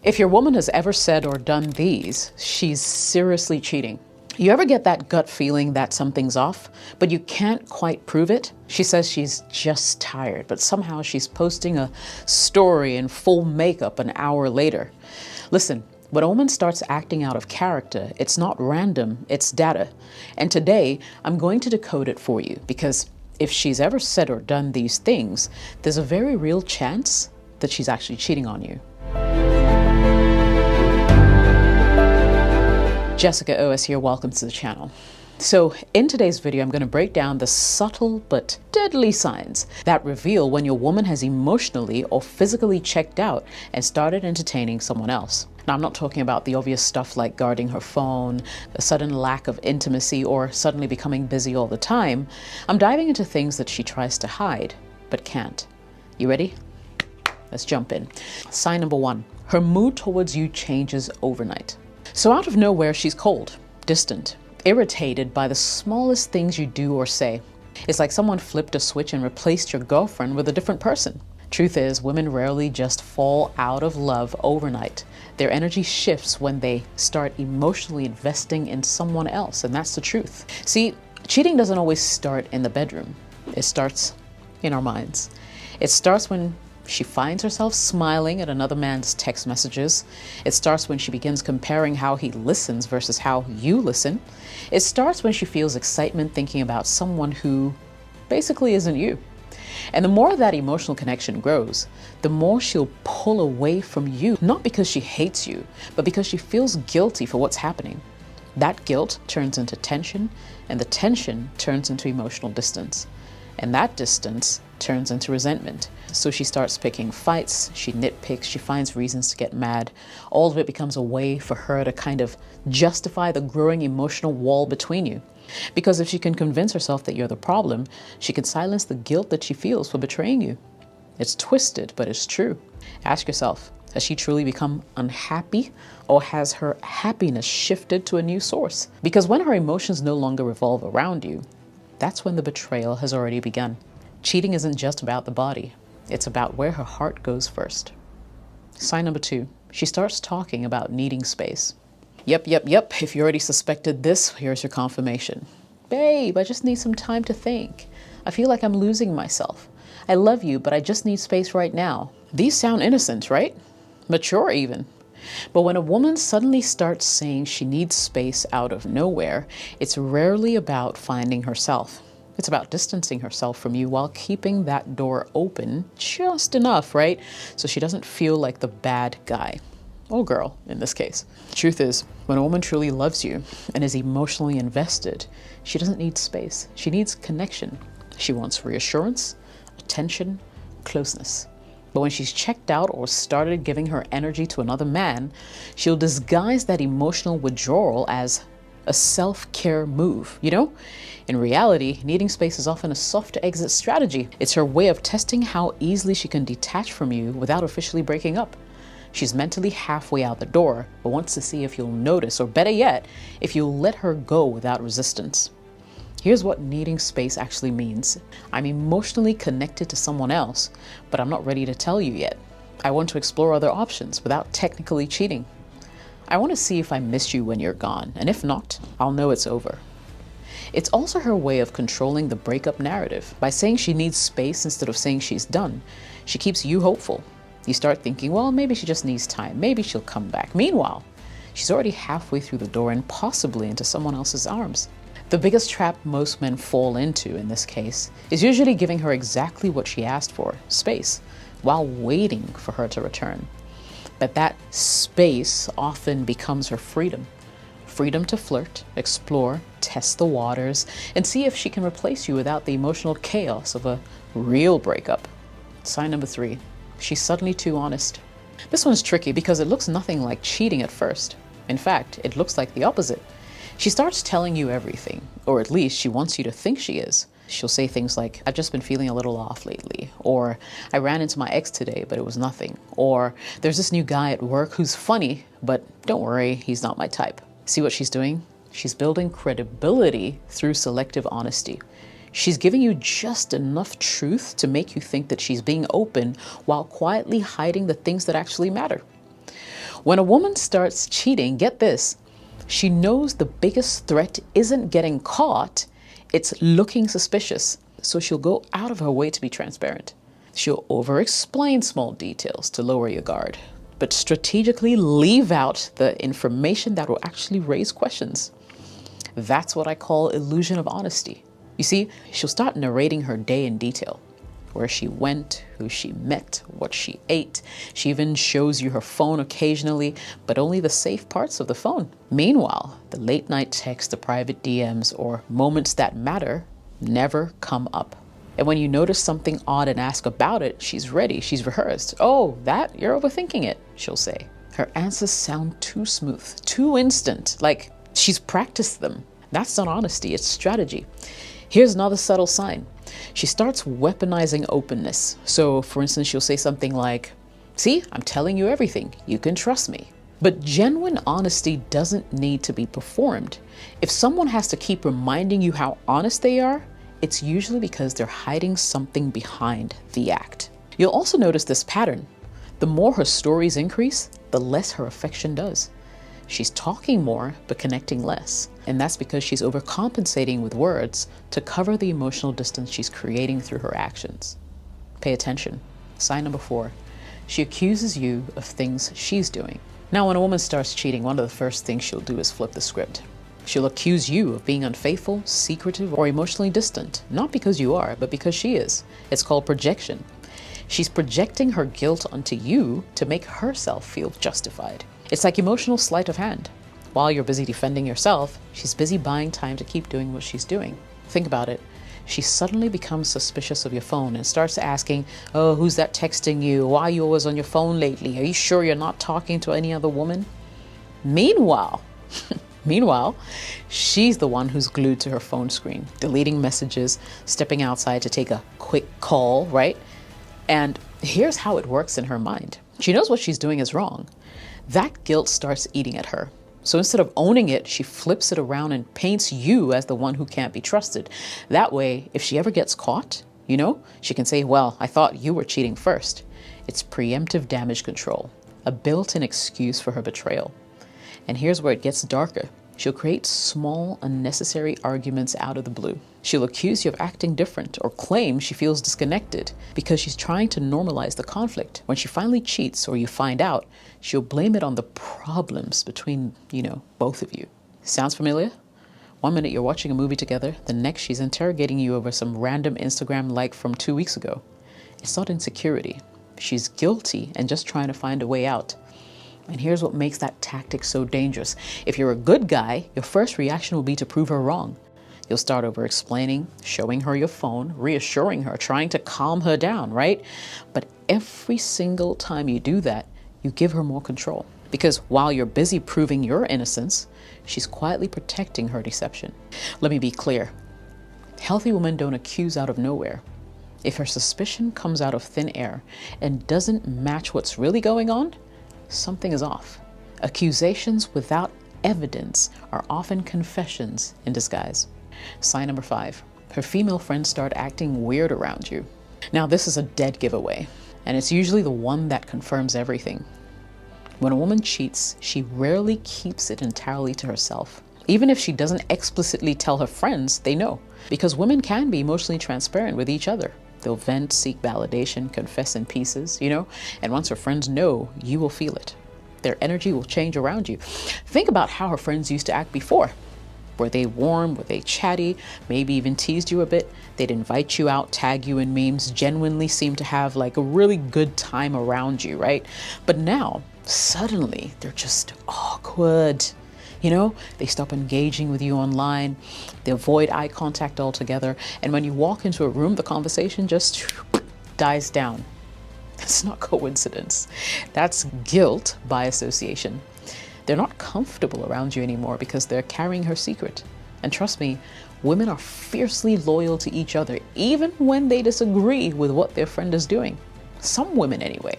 If your woman has ever said or done these, she's seriously cheating. You ever get that gut feeling that something's off, but you can't quite prove it? She says she's just tired, but somehow she's posting a story in full makeup an hour later. Listen, when a woman starts acting out of character, it's not random, it's data. And today, I'm going to decode it for you, because if she's ever said or done these things, there's a very real chance that she's actually cheating on you. Jessica OS here, welcome to the channel. So in today's video, I'm going to break down the subtle but deadly signs that reveal when your woman has emotionally or physically checked out and started entertaining someone else. Now, I'm not talking about the obvious stuff like guarding her phone, a sudden lack of intimacy, or suddenly becoming busy all the time. I'm diving into things that she tries to hide, but can't. You ready? Let's jump in. Sign number one, her mood towards you changes overnight. So out of nowhere, she's cold, distant, irritated by the smallest things you do or say. It's like someone flipped a switch and replaced your girlfriend with a different person. Truth is, women rarely just fall out of love overnight. Their energy shifts when they start emotionally investing in someone else, and that's the truth. See, cheating doesn't always start in the bedroom. It starts in our minds. It starts when she finds herself smiling at another man's text messages. It starts when she begins comparing how he listens versus how you listen. It starts when she feels excitement thinking about someone who basically isn't you. And the more that emotional connection grows, the more she'll pull away from you, not because she hates you, but because she feels guilty for what's happening. That guilt turns into tension, and the tension turns into emotional distance. And that distance turns into resentment. So she starts picking fights, she nitpicks, she finds reasons to get mad. All of it becomes a way for her to kind of justify the growing emotional wall between you. Because if she can convince herself that you're the problem, she can silence the guilt that she feels for betraying you. It's twisted, but it's true. Ask yourself, has she truly become unhappy, or has her happiness shifted to a new source? Because when her emotions no longer revolve around you, that's when the betrayal has already begun. Cheating isn't just about the body. It's about where her heart goes first. Sign number two, she starts talking about needing space. Yep. If you already suspected this, here's your confirmation. Babe, I just need some time to think. I feel like I'm losing myself. I love you, but I just need space right now. These sound innocent, right? Mature even. But when a woman suddenly starts saying she needs space out of nowhere, it's rarely about finding herself. It's about distancing herself from you while keeping that door open just enough, right? So she doesn't feel like the bad guy. Or girl, in this case. The truth is, when a woman truly loves you and is emotionally invested, she doesn't need space. She needs connection. She wants reassurance, attention, closeness. But when she's checked out or started giving her energy to another man, she'll disguise that emotional withdrawal as a self-care move, you know? In reality, needing space is often a soft exit strategy. It's her way of testing how easily she can detach from you without officially breaking up. She's mentally halfway out the door, but wants to see if you'll notice, or better yet, if you'll let her go without resistance. Here's what needing space actually means. I'm emotionally connected to someone else, but I'm not ready to tell you yet. I want to explore other options without technically cheating. I want to see if I miss you when you're gone, and if not, I'll know it's over. It's also her way of controlling the breakup narrative. By saying she needs space instead of saying she's done, she keeps you hopeful. You start thinking, well, maybe she just needs time. Maybe she'll come back. Meanwhile, she's already halfway through the door and possibly into someone else's arms. The biggest trap most men fall into in this case is usually giving her exactly what she asked for, space, while waiting for her to return. But that space often becomes her freedom. Freedom to flirt, explore, test the waters, and see if she can replace you without the emotional chaos of a real breakup. Sign number three, she's suddenly too honest. This one's tricky because it looks nothing like cheating at first. In fact, it looks like the opposite. She starts telling you everything, or at least she wants you to think she is. She'll say things like, I've just been feeling a little off lately, or I ran into my ex today, but it was nothing, or there's this new guy at work who's funny, but don't worry, he's not my type. See what she's doing? She's building credibility through selective honesty. She's giving you just enough truth to make you think that she's being open while quietly hiding the things that actually matter. When a woman starts cheating, get this, she knows the biggest threat isn't getting caught, it's looking suspicious. So she'll go out of her way to be transparent. She'll over-explain small details to lower your guard, but strategically leave out the information that will actually raise questions. That's what I call illusion of honesty. You see, she'll start narrating her day in detail. Where she went, who she met, what she ate. She even shows you her phone occasionally, but only the safe parts of the phone. Meanwhile, the late night texts, the private DMs, or moments that matter never come up. And when you notice something odd and ask about it, she's ready, she's rehearsed. Oh, that? You're overthinking it, she'll say. Her answers sound too smooth, too instant, like she's practiced them. That's not honesty, it's strategy. Here's another subtle sign. She starts weaponizing openness. So, for instance, she'll say something like, see, I'm telling you everything. You can trust me. But genuine honesty doesn't need to be performed. If someone has to keep reminding you how honest they are, it's usually because they're hiding something behind the act. You'll also notice this pattern. The more her stories increase, the less her affection does. She's talking more, but connecting less. And that's because she's overcompensating with words to cover the emotional distance she's creating through her actions. Pay attention. Sign number 4. She accuses you of things she's doing. Now, when a woman starts cheating, one of the first things she'll do is flip the script. She'll accuse you of being unfaithful, secretive, or emotionally distant, not because you are, but because she is. It's called projection. She's projecting her guilt onto you to make herself feel justified. It's like emotional sleight of hand. While you're busy defending yourself, she's busy buying time to keep doing what she's doing. Think about it. She suddenly becomes suspicious of your phone and starts asking, oh, who's that texting you? Why are you always on your phone lately? Are you sure you're not talking to any other woman? Meanwhile, she's the one who's glued to her phone screen, deleting messages, stepping outside to take a quick call, right? And here's how it works in her mind. She knows what she's doing is wrong. That guilt starts eating at her. So instead of owning it, she flips it around and paints you as the one who can't be trusted. That way, if she ever gets caught, she can say, well, I thought you were cheating first. It's preemptive damage control, a built-in excuse for her betrayal. And here's where it gets darker. She'll create small, unnecessary arguments out of the blue. She'll accuse you of acting different or claim she feels disconnected because she's trying to normalize the conflict. When she finally cheats or you find out, she'll blame it on the problems between, both of you. Sounds familiar? One minute you're watching a movie together, the next she's interrogating you over some random Instagram like from 2 weeks ago. It's not insecurity. She's guilty and just trying to find a way out. And here's what makes that tactic so dangerous. If you're a good guy, your first reaction will be to prove her wrong. You'll start over explaining, showing her your phone, reassuring her, trying to calm her down, right? But every single time you do that, you give her more control. Because while you're busy proving your innocence, she's quietly protecting her deception. Let me be clear. Healthy women don't accuse out of nowhere. If her suspicion comes out of thin air and doesn't match what's really going on, something is off. Accusations without evidence are often confessions in disguise. Sign number 5. Her female friends start acting weird around you. Now, this is a dead giveaway, and it's usually the one that confirms everything. When a woman cheats, she rarely keeps it entirely to herself. Even if she doesn't explicitly tell her friends, they know. Because women can be emotionally transparent with each other. They'll vent, seek validation, confess in pieces, and once her friends know, you will feel it. Their energy will change around you. Think about how her friends used to act before. Were they warm? Were they chatty? Maybe even teased you a bit? They'd invite you out, tag you in memes, genuinely seem to have like a really good time around you, right? But now, suddenly, they're just awkward. They stop engaging with you online. They avoid eye contact altogether. And when you walk into a room, the conversation just dies down. It's not coincidence. That's guilt by association. They're not comfortable around you anymore because they're carrying her secret. And trust me, women are fiercely loyal to each other, even when they disagree with what their friend is doing. Some women anyway.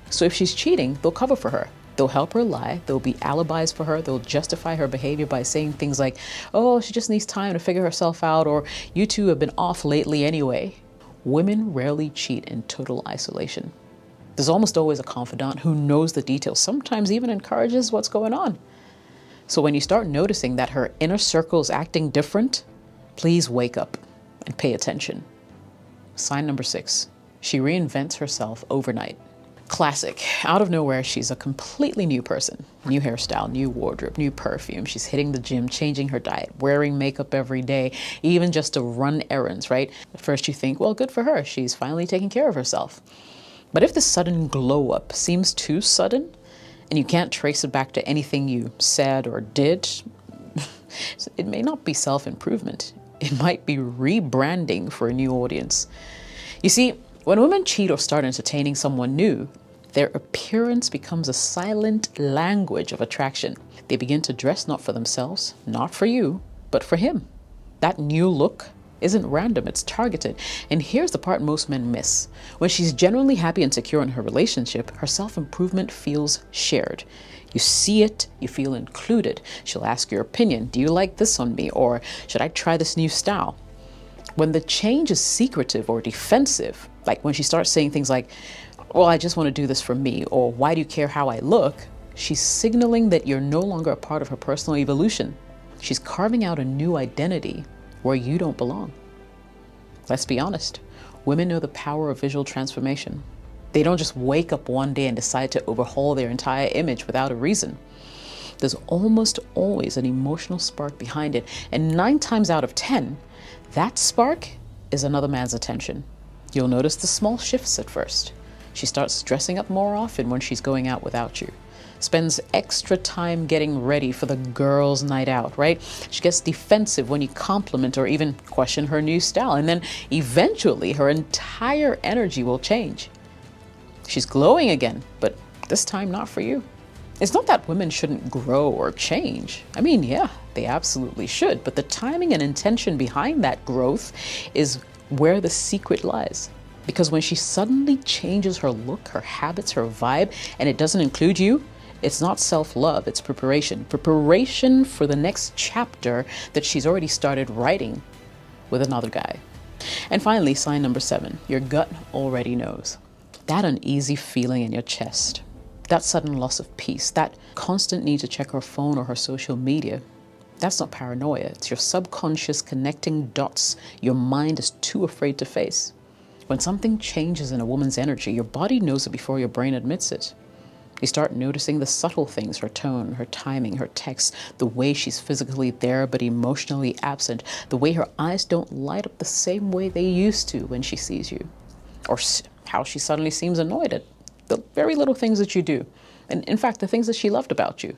So if she's cheating, they'll cover for her. They'll help her lie. There'll be alibis for her. They'll justify her behavior by saying things like, oh, she just needs time to figure herself out, or you two have been off lately anyway. Women rarely cheat in total isolation. There's almost always a confidant who knows the details, sometimes even encourages what's going on. So when you start noticing that her inner circle is acting different, please wake up and pay attention. Sign number 6, she reinvents herself overnight. Classic. Out of nowhere, she's a completely new person. New hairstyle, new wardrobe, new perfume. She's hitting the gym, changing her diet, wearing makeup every day, even just to run errands, right? At first you think, well, good for her. She's finally taking care of herself. But if the sudden glow up seems too sudden and you can't trace it back to anything you said or did, it may not be self-improvement. It might be rebranding for a new audience. You see, when women cheat or start entertaining someone new, their appearance becomes a silent language of attraction. They begin to dress not for themselves, not for you, but for him. That new look isn't random, it's targeted. And here's the part most men miss. When she's genuinely happy and secure in her relationship, her self-improvement feels shared. You see it, you feel included. She'll ask your opinion. Do you like this on me? Or should I try this new style? When the change is secretive or defensive, like when she starts saying things like, well, I just want to do this for me, or why do you care how I look? She's signaling that you're no longer a part of her personal evolution. She's carving out a new identity where you don't belong. Let's be honest, women know the power of visual transformation. They don't just wake up one day and decide to overhaul their entire image without a reason. There's almost always an emotional spark behind it, and 9 times out of 10, that spark is another man's attention. You'll notice the small shifts at first. She starts dressing up more often when she's going out without you. Spends extra time getting ready for the girls' night out, right? She gets defensive when you compliment or even question her new style. And then eventually her entire energy will change. She's glowing again, but this time not for you. It's not that women shouldn't grow or change. I mean, yeah, they absolutely should. But the timing and intention behind that growth is where the secret lies. Because when she suddenly changes her look, her habits, her vibe, and it doesn't include you, it's not self-love, it's preparation. Preparation for the next chapter that she's already started writing with another guy. And finally, sign number 7, your gut already knows. That uneasy feeling in your chest, that sudden loss of peace, that constant need to check her phone or her social media, that's not paranoia. It's your subconscious connecting dots your mind is too afraid to face. When something changes in a woman's energy, your body knows it before your brain admits it. You start noticing the subtle things, her tone, her timing, her texts, the way she's physically there but emotionally absent, the way her eyes don't light up the same way they used to when she sees you, or how she suddenly seems annoyed at the very little things that you do, and in fact, the things that she loved about you.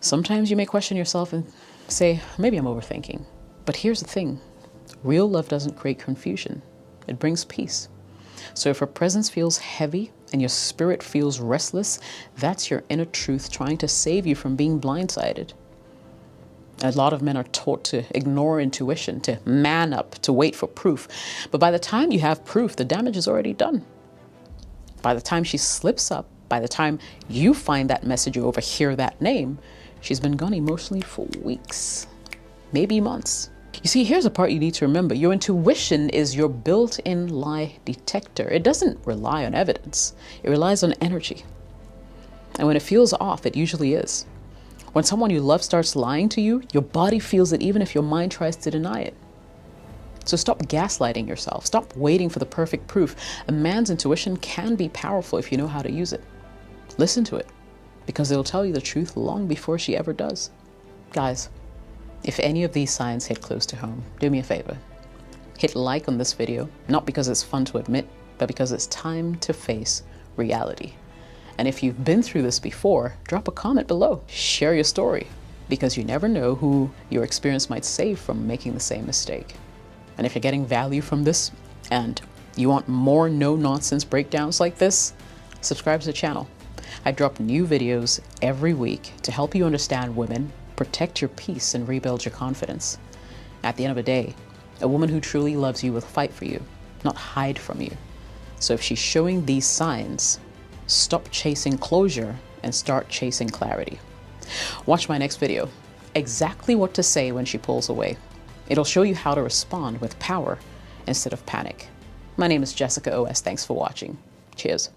Sometimes you may question yourself and say, maybe I'm overthinking. But here's the thing, real love doesn't create confusion, it brings peace. So if her presence feels heavy and your spirit feels restless, that's your inner truth trying to save you from being blindsided. A lot of men are taught to ignore intuition, to man up, to wait for proof. But by the time you have proof, the damage is already done. By the time she slips up, by the time you find that message or overhear that name, she's been gone emotionally for weeks, maybe months. You see, here's a part you need to remember. Your intuition is your built-in lie detector. It doesn't rely on evidence. It relies on energy. And when it feels off, it usually is. When someone you love starts lying to you, your body feels it even if your mind tries to deny it. So stop gaslighting yourself. Stop waiting for the perfect proof. A man's intuition can be powerful if you know how to use it. Listen to it, because it'll tell you the truth long before she ever does. Guys, if any of these signs hit close to home, do me a favor. Hit like on this video, not because it's fun to admit, but because it's time to face reality. And if you've been through this before, drop a comment below. Share your story, because you never know who your experience might save from making the same mistake. And if you're getting value from this and you want more no-nonsense breakdowns like this, subscribe to the channel. I drop new videos every week to help you understand women, protect your peace, and rebuild your confidence. At the end of the day, a woman who truly loves you will fight for you, not hide from you. So if she's showing these signs, stop chasing closure and start chasing clarity. Watch my next video, exactly what to say when she pulls away. It'll show you how to respond with power instead of panic. My name is Jessica OS. Thanks for watching. Cheers.